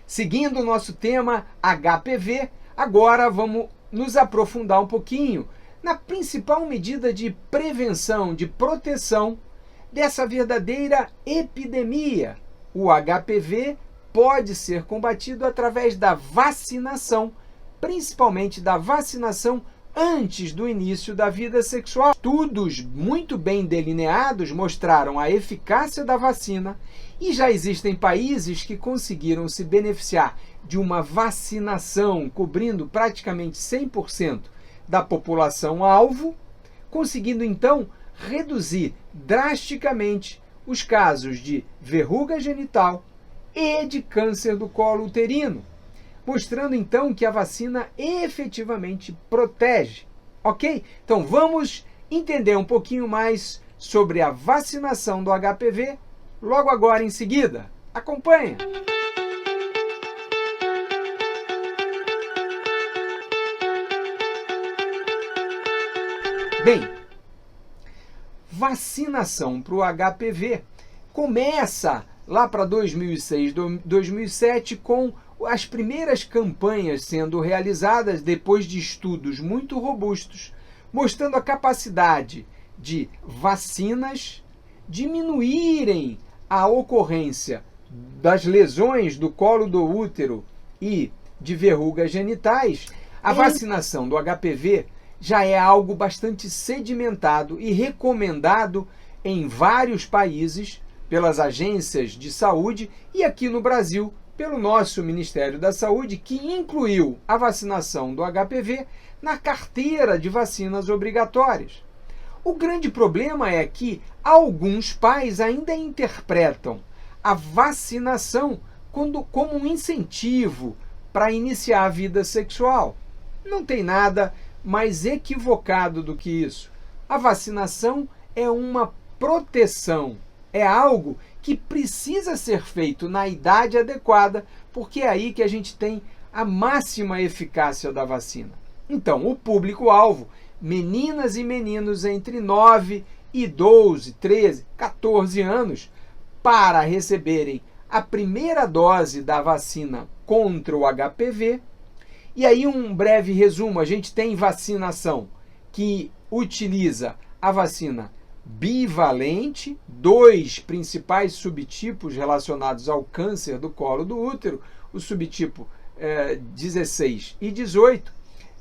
Seguindo o nosso tema HPV, agora vamos nos aprofundar um pouquinho na principal medida de prevenção, de proteção dessa verdadeira epidemia. O HPV pode ser combatido através da vacinação, principalmente da vacinação antes do início da vida sexual. Estudos muito bem delineados mostraram a eficácia da vacina e já existem países que conseguiram se beneficiar de uma vacinação cobrindo praticamente 100% da população-alvo, conseguindo então reduzir drasticamente os casos de verruga genital e de câncer do colo uterino, mostrando então que a vacina efetivamente protege, ok? Então vamos entender um pouquinho mais sobre a vacinação do HPV logo agora em seguida. Acompanha! Bem, vacinação para o HPV começa lá para 2006, 2007 com as primeiras campanhas sendo realizadas depois de estudos muito robustos, mostrando a capacidade de vacinas diminuírem a ocorrência das lesões do colo do útero e de verrugas genitais. A vacinação do HPV já é algo bastante sedimentado e recomendado em vários países pelas agências de saúde e aqui no Brasil pelo nosso Ministério da Saúde, que incluiu a vacinação do HPV na carteira de vacinas obrigatórias. O grande problema é que alguns pais ainda interpretam a vacinação como um incentivo para iniciar a vida sexual. Não tem nada mais equivocado do que isso. A vacinação é uma proteção, é algo que precisa ser feito na idade adequada, porque é aí que a gente tem a máxima eficácia da vacina. Então, o público-alvo, meninas e meninos entre 9 e 12, 13, 14 anos, para receberem a primeira dose da vacina contra o HPV. E aí um breve resumo, a gente tem vacinação que utiliza a vacina bivalente, 2 principais subtipos relacionados ao câncer do colo do útero, o subtipo 16 e 18,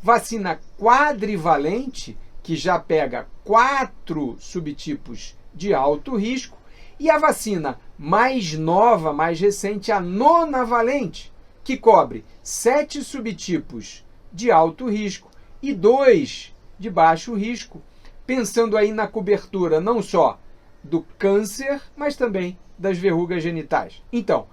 vacina quadrivalente, que já pega 4 subtipos de alto risco, e a vacina mais nova, mais recente, a nonavalente, que cobre 7 subtipos de alto risco e 2 de baixo risco, pensando aí na cobertura não só do câncer, mas também das verrugas genitais. Então,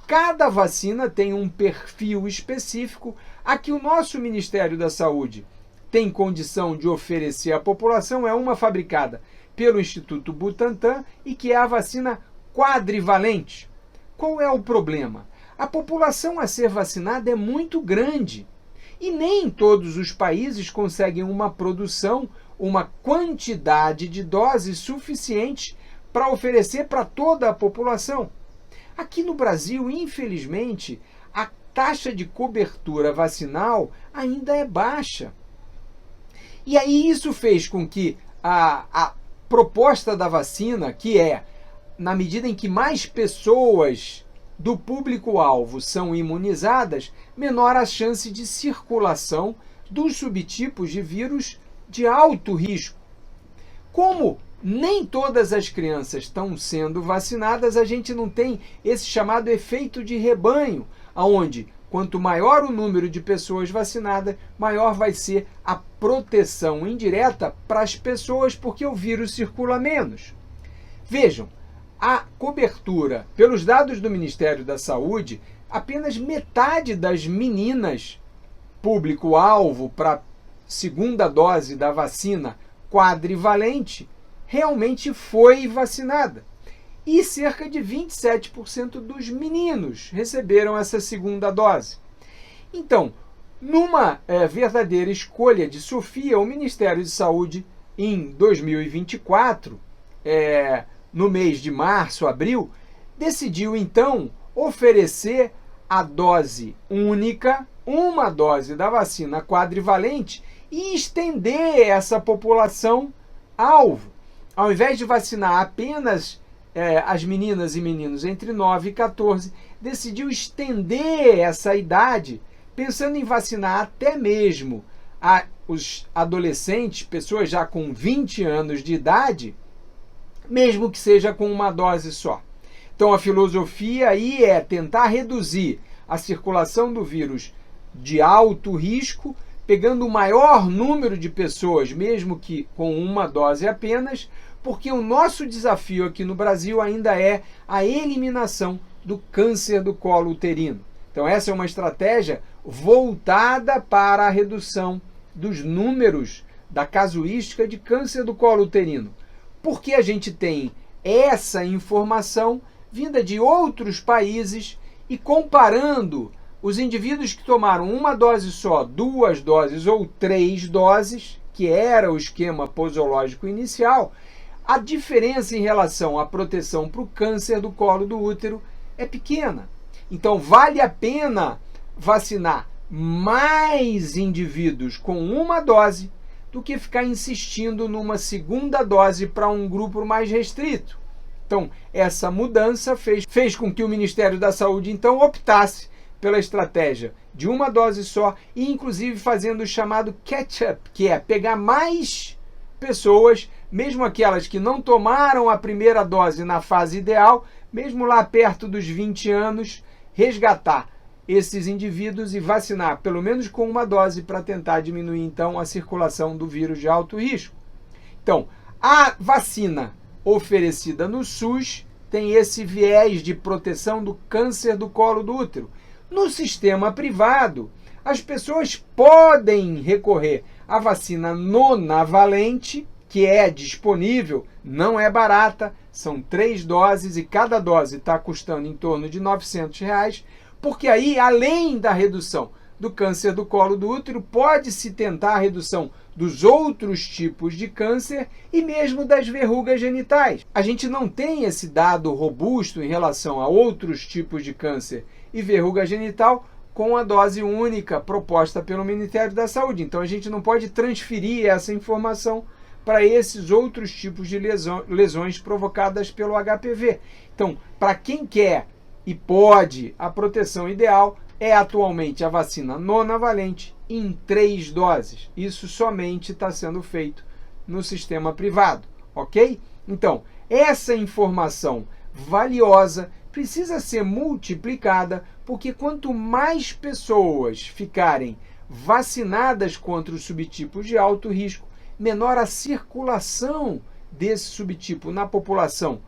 cada vacina tem um perfil específico a que o nosso Ministério da Saúde tem condição de oferecer à população. É uma fabricada pelo Instituto Butantan e que é a vacina quadrivalente. Qual é o problema? A população a ser vacinada é muito grande e nem todos os países conseguem uma produção, uma quantidade de doses suficiente para oferecer para toda a população. Aqui no Brasil, infelizmente, a taxa de cobertura vacinal ainda é baixa. E aí isso fez com que a proposta da vacina, que é, na medida em que mais pessoas do público-alvo são imunizadas, menor a chance de circulação dos subtipos de vírus de alto risco. Como nem todas as crianças estão sendo vacinadas, a gente não tem esse chamado efeito de rebanho, onde quanto maior o número de pessoas vacinadas, maior vai ser a proteção indireta para as pessoas, porque o vírus circula menos. Vejam, a cobertura, pelos dados do Ministério da Saúde, apenas metade das meninas público-alvo para segunda dose da vacina quadrivalente realmente foi vacinada. E cerca de 27% dos meninos receberam essa segunda dose. Então, numa verdadeira escolha de Sofia, o Ministério de Saúde, em 2024, no mês de março, abril, decidiu então oferecer a dose única, uma dose da vacina quadrivalente, e estender essa população alvo. Ao invés de vacinar apenas as meninas e meninos entre 9 e 14, decidiu estender essa idade, pensando em vacinar até mesmo os adolescentes, pessoas já com 20 anos de idade, mesmo que seja com uma dose só. Então a filosofia aí é tentar reduzir a circulação do vírus de alto risco, pegando o maior número de pessoas, mesmo que com uma dose apenas, porque o nosso desafio aqui no Brasil ainda é a eliminação do câncer do colo uterino. Então essa é uma estratégia voltada para a redução dos números da casuística de câncer do colo uterino. Porque a gente tem essa informação vinda de outros países e comparando os indivíduos que tomaram uma dose só, 2 doses ou 3 doses, que era o esquema posológico inicial, a diferença em relação à proteção para o câncer do colo do útero é pequena. Então vale a pena vacinar mais indivíduos com uma dose do que ficar insistindo numa segunda dose para um grupo mais restrito. Então, essa mudança fez com que o Ministério da Saúde, então, optasse pela estratégia de uma dose só e, inclusive, fazendo o chamado catch-up, que é pegar mais pessoas, mesmo aquelas que não tomaram a primeira dose na fase ideal, mesmo lá perto dos 20 anos, resgatar esses indivíduos e vacinar pelo menos com uma dose para tentar diminuir, então, a circulação do vírus de alto risco. Então, a vacina oferecida no SUS tem esse viés de proteção do câncer do colo do útero. No sistema privado, as pessoas podem recorrer à vacina nonavalente, que é disponível, não é barata, são 3 doses e cada dose está custando em torno de R$900, porque aí, além da redução do câncer do colo do útero, pode-se tentar a redução dos outros tipos de câncer e mesmo das verrugas genitais. A gente não tem esse dado robusto em relação a outros tipos de câncer e verruga genital com a dose única proposta pelo Ministério da Saúde. Então a gente não pode transferir essa informação para esses outros tipos de lesões provocadas pelo HPV. Então, para quem quer e pode, a proteção ideal é atualmente a vacina nonavalente em 3 doses. Isso somente está sendo feito no sistema privado, ok? Então, essa informação valiosa precisa ser multiplicada, porque quanto mais pessoas ficarem vacinadas contra os subtipos de alto risco, menor a circulação desse subtipo na população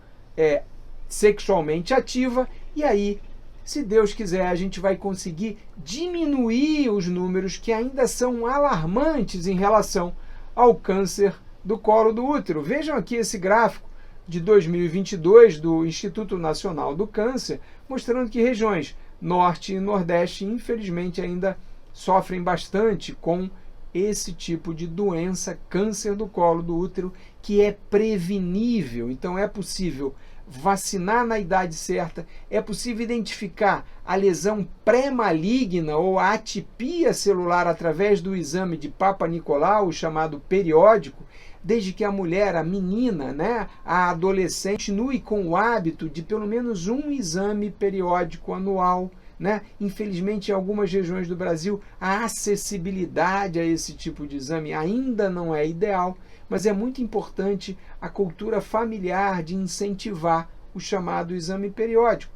sexualmente ativa, e aí, se Deus quiser, a gente vai conseguir diminuir os números que ainda são alarmantes em relação ao câncer do colo do útero. Vejam aqui esse gráfico de 2022 do Instituto Nacional do Câncer, mostrando que regiões Norte e Nordeste, infelizmente, ainda sofrem bastante com esse tipo de doença, câncer do colo do útero, que é prevenível. Então é possível vacinar na idade certa, é possível identificar a lesão pré-maligna ou a atipia celular através do exame de Papa Nicolau, chamado periódico, desde que a mulher, a menina, a adolescente, continue com o hábito de pelo menos um exame periódico anual. Infelizmente, em algumas regiões do Brasil, a acessibilidade a esse tipo de exame ainda não é ideal, mas é muito importante a cultura familiar de incentivar o chamado exame periódico.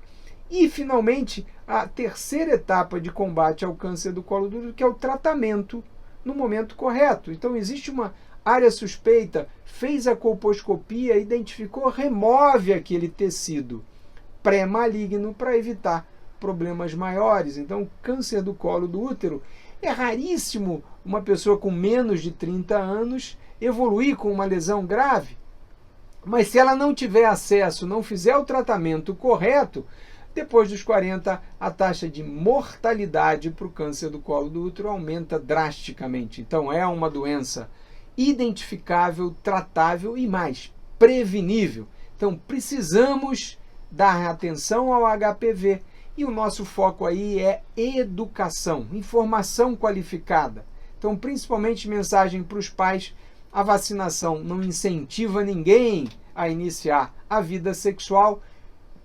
E, finalmente, a terceira etapa de combate ao câncer do colo do útero, que é o tratamento no momento correto. Então, existe uma área suspeita, fez a colposcopia, identificou, remove aquele tecido pré-maligno para evitar problemas maiores. Então, o câncer do colo do útero é raríssimo uma pessoa com menos de 30 anos evoluir com uma lesão grave, mas se ela não tiver acesso, não fizer o tratamento correto, depois dos 40, a taxa de mortalidade para o câncer do colo do útero aumenta drasticamente. Então, é uma doença identificável, tratável e mais, prevenível. Então, precisamos dar atenção ao HPV E o nosso foco aí é educação, informação qualificada. Então, principalmente mensagem para os pais: a vacinação não incentiva ninguém a iniciar a vida sexual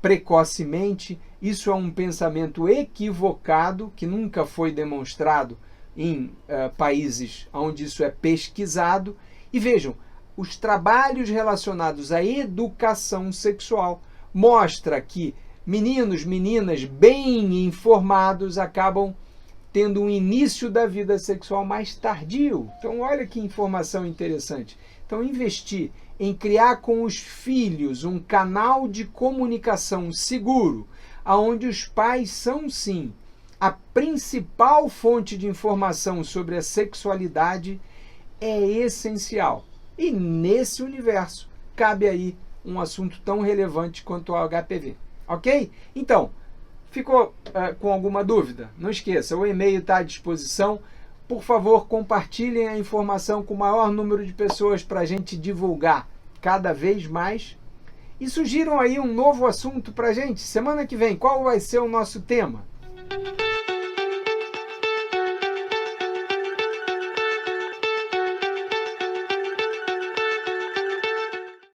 precocemente. Isso é um pensamento equivocado, que nunca foi demonstrado em países onde isso é pesquisado. E vejam, os trabalhos relacionados à educação sexual mostram que meninos, meninas bem informados acabam tendo um início da vida sexual mais tardio. Então, olha que informação interessante. Então, investir em criar com os filhos um canal de comunicação seguro, onde os pais são, sim, a principal fonte de informação sobre a sexualidade, é essencial. E nesse universo cabe aí um assunto tão relevante quanto o HPV. Ok? Então, ficou com alguma dúvida? Não esqueça, o e-mail está à disposição. Por favor, compartilhem a informação com o maior número de pessoas para a gente divulgar cada vez mais. E sugiram aí um novo assunto para a gente. Semana que vem, qual vai ser o nosso tema?